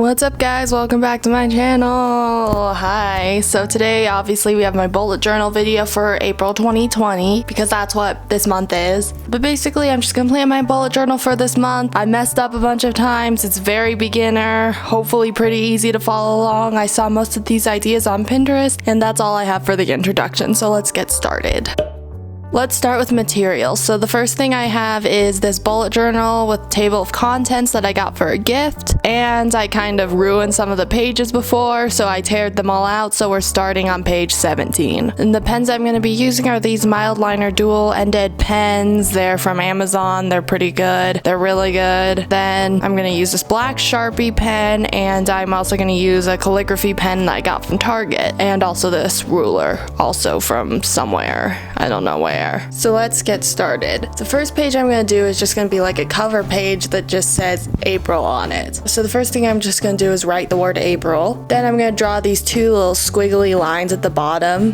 What's up guys, welcome back to my channel. Hi. So today obviously we have my bullet journal video for April 2020 because that's what this month is. But basically I'm just gonna plan my bullet journal for this month. I messed up a bunch of times. It's very beginner, hopefully pretty easy to follow along. I saw most of these ideas on Pinterest and that's all I have for the introduction. So let's get started. Let's start with materials. So the first thing I have is this bullet journal with table of contents that I got for a gift, and I kind of ruined some of the pages before, so I teared them all out, so we're starting on page 17. And the pens I'm going to be using are these Mildliner dual-ended pens. They're from Amazon. They're pretty good. They're really good. Then I'm going to use this black Sharpie pen, and I'm also going to use a calligraphy pen that I got from Target, and also this ruler, also from somewhere. I don't know where. So let's get started. The first page I'm going to do is just going to be like a cover page that just says April on it. So the first thing I'm just going to do is write the word April. Then I'm going to draw these two little squiggly lines at the bottom.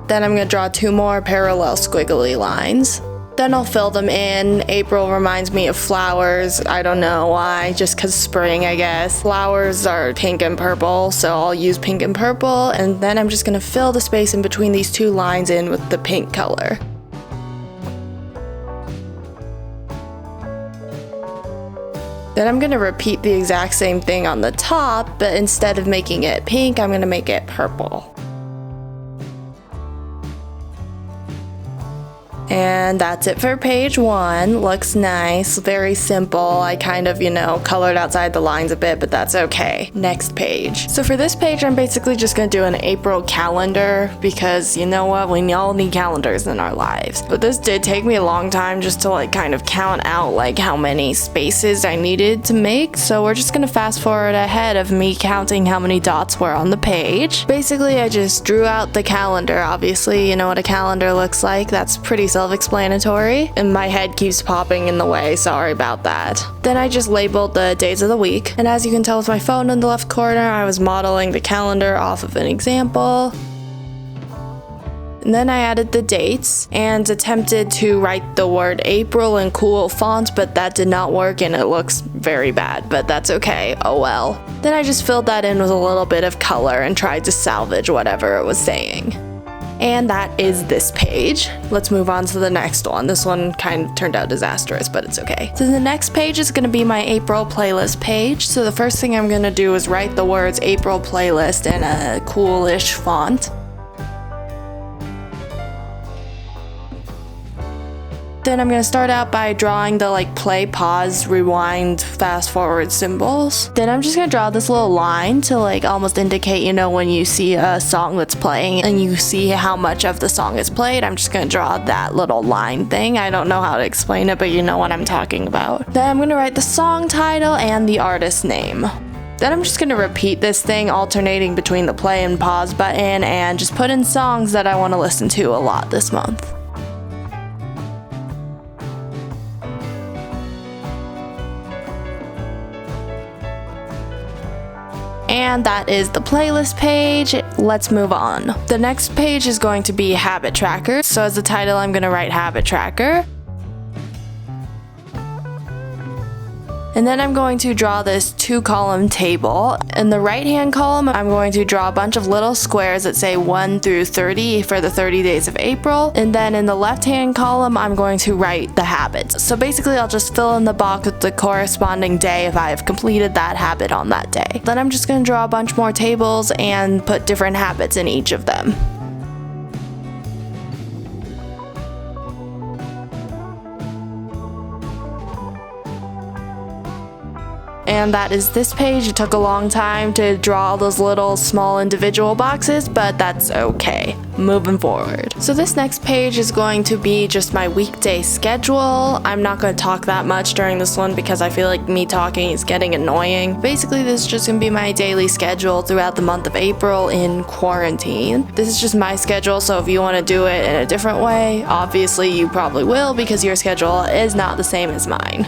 Then I'm going to draw two more parallel squiggly lines. Then I'll fill them in. April reminds me of flowers. I don't know why, just because spring, I guess. Flowers are pink and purple, so I'll use pink and purple. And then I'm just going to fill the space in between these two lines in with the pink color. Then I'm going to repeat the exact same thing on the top, but instead of making it pink, I'm going to make it purple. And that's it for page 1. Looks nice, very simple. I kind of, colored outside the lines a bit, but that's okay. Next page. So for this page, I'm basically just gonna do an April calendar because you know what? We all need calendars in our lives. But this did take me a long time just to kind of count out how many spaces I needed to make. So we're just gonna fast forward ahead of me counting how many dots were on the page. Basically, I just drew out the calendar. Obviously, you know what a calendar looks like. That's pretty self-explanatory, and my head keeps popping in the way, sorry about that. Then I just labeled the days of the week, and as you can tell with my phone in the left corner, I was modeling the calendar off of an example. And then I added the dates and attempted to write the word April in cool font, but that did not work and it looks very bad, but that's okay, oh well. Then I just filled that in with a little bit of color and tried to salvage whatever it was saying. And that is this page. Let's move on to the next one. This one kind of turned out disastrous, but it's okay. So the next page is gonna be my April playlist page. So the first thing I'm gonna do is write the words April playlist in a coolish font. Then I'm going to start out by drawing the play, pause, rewind, fast forward symbols. Then I'm just going to draw this little line to almost indicate, when you see a song that's playing and you see how much of the song is played. I'm just going to draw that little line thing. I don't know how to explain it, but you know what I'm talking about. Then I'm going to write the song title and the artist name. Then I'm just going to repeat this thing, alternating between the play and pause button, and just put in songs that I want to listen to a lot this month. And that is the playlist page. Let's move on. The next page is going to be habit tracker. So as the title, I'm going to write habit tracker. And then I'm going to draw this 2-column table. In the right-hand column, I'm going to draw a bunch of little squares that say 1 through 30 for the 30 days of April. And then in the left-hand column, I'm going to write the habits. So basically, I'll just fill in the box with the corresponding day if I have completed that habit on that day. Then I'm just going to draw a bunch more tables and put different habits in each of them. And that is this page. It took a long time to draw all those little small individual boxes, but that's okay. Moving forward. So this next page is going to be just my weekday schedule. I'm not going to talk that much during this one because I feel like me talking is getting annoying. Basically, this is just going to be my daily schedule throughout the month of April in quarantine. This is just my schedule, so if you want to do it in a different way, obviously you probably will because your schedule is not the same as mine.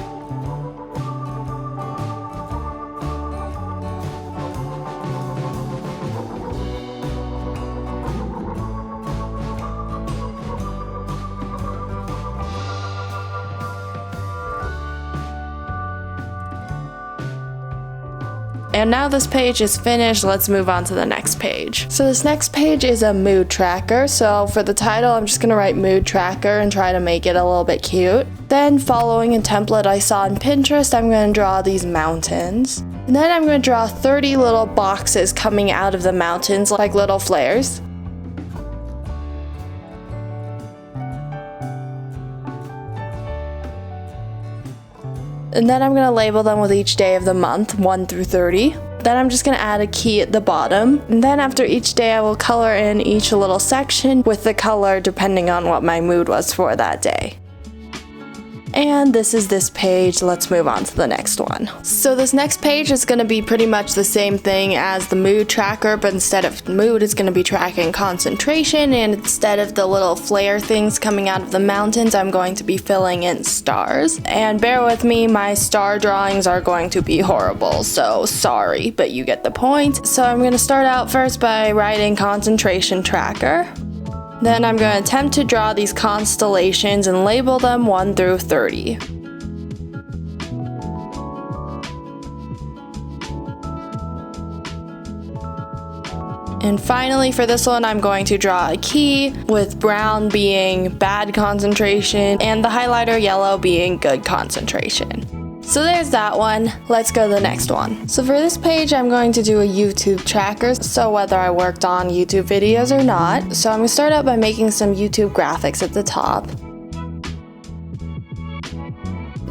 And now this page is finished, let's move on to the next page. So this next page is a mood tracker. So for the title, I'm just gonna write mood tracker and try to make it a little bit cute. Then following a template I saw on Pinterest, I'm gonna draw these mountains. And then I'm gonna draw 30 little boxes coming out of the mountains like little flares. And then I'm going to label them with each day of the month, 1 through 30. Then I'm just going to add a key at the bottom. And then after each day, I will color in each little section with the color depending on what my mood was for that day. And this is this page. Let's move on to the next one. So this next page is going to be pretty much the same thing as the mood tracker, but instead of mood, it's going to be tracking concentration, and instead of the little flare things coming out of the mountains, I'm going to be filling in stars. And bear with me, my star drawings are going to be horrible, so sorry, but you get the point. So I'm going to start out first by writing concentration tracker. Then I'm going to attempt to draw these constellations and label them 1 through 30. And finally for this one, I'm going to draw a key, with brown being bad concentration and the highlighter yellow being good concentration. So there's that one. Let's go to the next one. So for this page, I'm going to do a YouTube tracker, so whether I worked on YouTube videos or not. So I'm going to start out by making some YouTube graphics at the top.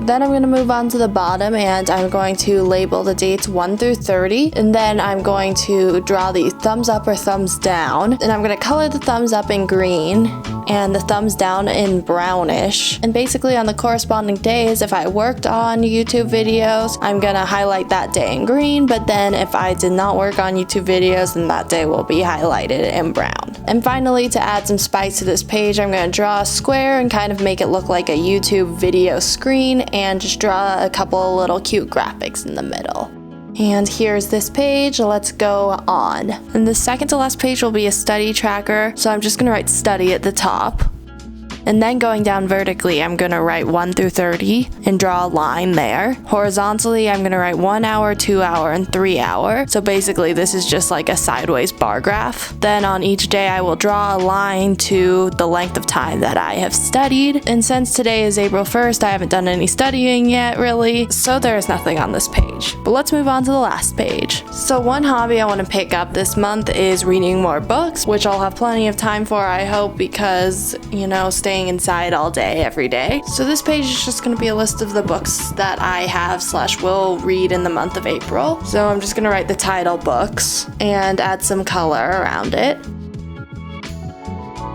Then I'm going to move on to the bottom and I'm going to label the dates 1 through 30. And then I'm going to draw the thumbs up or thumbs down. And I'm going to color the thumbs up in green and the thumbs down in brownish. And basically on the corresponding days, if I worked on YouTube videos, I'm going to highlight that day in green. But then if I did not work on YouTube videos, then that day will be highlighted in brown. And finally, to add some spice to this page, I'm going to draw a square and kind of make it look like a YouTube video screen, and just draw a couple of little cute graphics in the middle. And here's this page. Let's go on. And the second to last page will be a study tracker, so I'm just going to write study at the top. And then going down vertically, I'm going to write 1 through 30 and draw a line there. Horizontally, I'm going to write 1 hour, 2 hour, and 3 hour. So basically, this is just like a sideways bar graph. Then on each day, I will draw a line to the length of time that I have studied. And since today is April 1st, I haven't done any studying yet, really. So there's nothing on this page. But let's move on to the last page. So one hobby I want to pick up this month is reading more books, which I'll have plenty of time for, I hope, because, you know, staying inside all day every day. So this page is just going to be a list of the books that I have / will read in the month of April. So I'm just going to write the title books and add some color around it.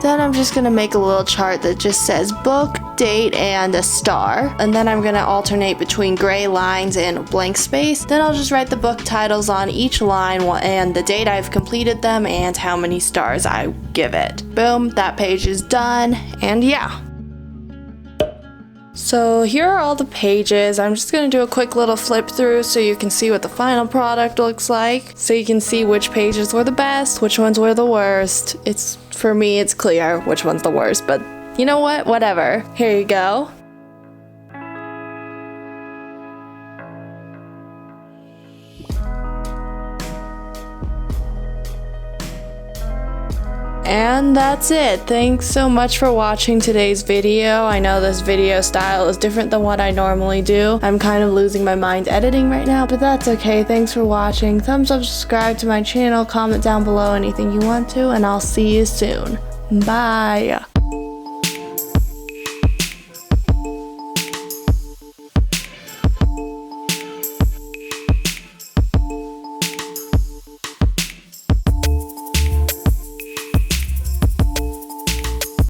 Then I'm just going to make a little chart that just says book, date, and a star. And then I'm going to alternate between gray lines and blank space. Then I'll just write the book titles on each line and the date I've completed them and how many stars I give it. Boom, that page is done. And yeah. So here are all the pages. I'm just going to do a quick little flip through so you can see what the final product looks like. So you can see which pages were the best, which ones were the worst. For me, it's clear which one's the worst, but you know what? Whatever. Here you go. And that's it. Thanks so much for watching today's video. I know this video style is different than what I normally do. I'm kind of losing my mind editing right now, but that's okay. Thanks for watching. Thumbs up, subscribe to my channel, comment down below anything you want to, and I'll see you soon. Bye.